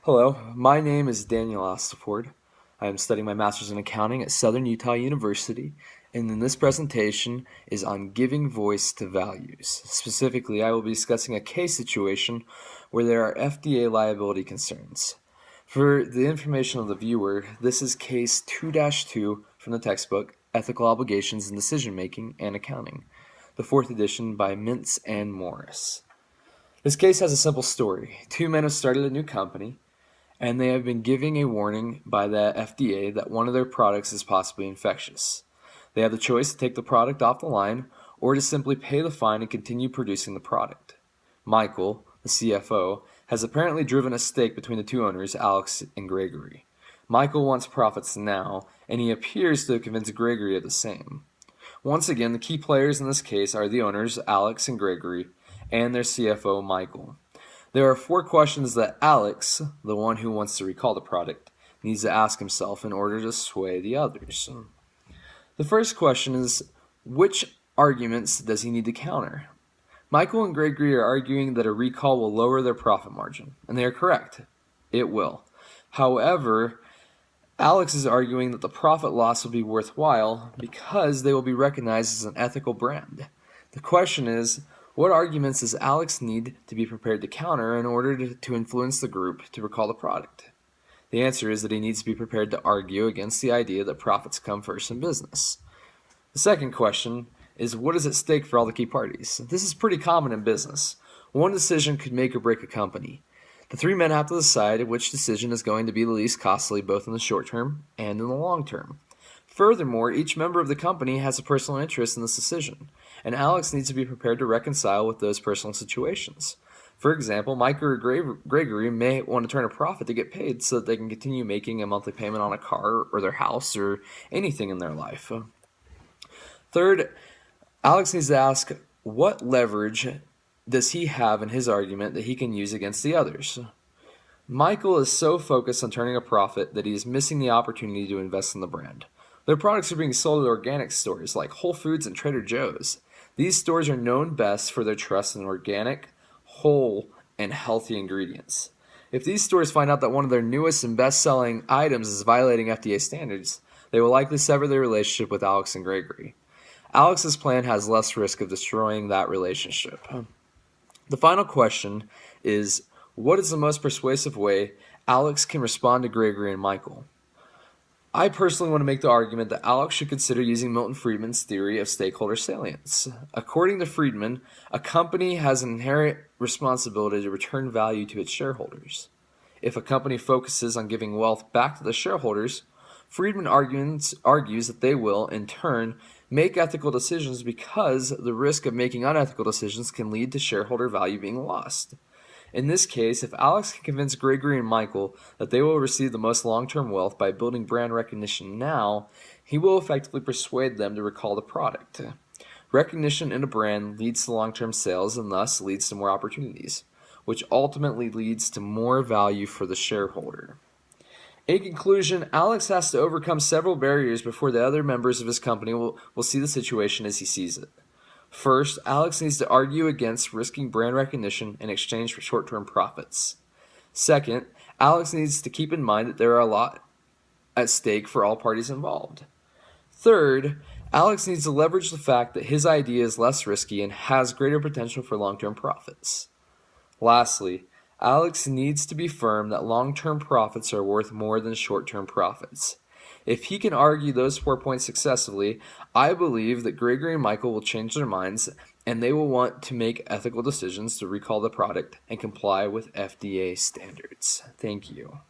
Hello, my name is Daniel Astleford. I am studying my master's in accounting at Southern Utah University, and in this presentation is on giving voice to values. Specifically, I will be discussing a case situation where there are FDA liability concerns. For the information of the viewer, this is case 2-2 from the textbook, Ethical Obligations in Decision Making and Accounting, the 4th edition by Mintz and Morris. This case has a simple story. Two men have started a new company, and they have been giving a warning by the FDA that one of their products is possibly infectious. They have the choice to take the product off the line or to simply pay the fine and continue producing the product. Michael, the CFO, has apparently driven a stake between the two owners, Alex and Gregory. Michael wants profits now, and he appears to have convinced Gregory of the same. Once again, the key players in this case are the owners, Alex and Gregory, and their CFO, Michael. There are 4 questions that Alex, the one who wants to recall the product, needs to ask himself in order to sway the others. The first question is, which arguments does he need to counter? Michael and Gregory are arguing that a recall will lower their profit margin, and they are correct. It will. However, Alex is arguing that the profit loss will be worthwhile because they will be recognized as an ethical brand. The question is, what arguments does Alex need to be prepared to counter in order to influence the group to recall the product? The answer is that he needs to be prepared to argue against the idea that profits come first in business. The second question is, what is at stake for all the key parties? This is pretty common in business. One decision could make or break a company. The 3 men have to decide which decision is going to be the least costly both in the short term and in the long term. Furthermore, each member of the company has a personal interest in this decision, and Alex needs to be prepared to reconcile with those personal situations. For example, Mike or Gregory may want to turn a profit to get paid so that they can continue making a monthly payment on a car or their house or anything in their life. Third, Alex needs to ask, what leverage does he have in his argument that he can use against the others? Michael is so focused on turning a profit that he is missing the opportunity to invest in the brand. Their products are being sold at organic stores like Whole Foods and Trader Joe's. These stores are known best for their trust in organic, whole, and healthy ingredients. If these stores find out that one of their newest and best-selling items is violating FDA standards, they will likely sever their relationship with Alex and Gregory. Alex's plan has less risk of destroying that relationship. The final question is, what is the most persuasive way Alex can respond to Gregory and Michael? I personally want to make the argument that Alex should consider using Milton Friedman's theory of stakeholder salience. According to Friedman, a company has an inherent responsibility to return value to its shareholders. If a company focuses on giving wealth back to the shareholders, Friedman argues that they will, in turn, make ethical decisions because the risk of making unethical decisions can lead to shareholder value being lost. In this case, if Alex can convince Gregory and Michael that they will receive the most long-term wealth by building brand recognition now, he will effectively persuade them to recall the product. Recognition in a brand leads to long-term sales and thus leads to more opportunities, which ultimately leads to more value for the shareholder. In conclusion, Alex has to overcome several barriers before the other members of his company will see the situation as he sees it. First, Alex needs to argue against risking brand recognition in exchange for short-term profits. Second, Alex needs to keep in mind that there are a lot at stake for all parties involved. Third, Alex needs to leverage the fact that his idea is less risky and has greater potential for long-term profits. Lastly, Alex needs to be firm that long-term profits are worth more than short-term profits. If he can argue those 4 points successfully, I believe that Gregory and Michael will change their minds and they will want to make ethical decisions to recall the product and comply with FDA standards. Thank you.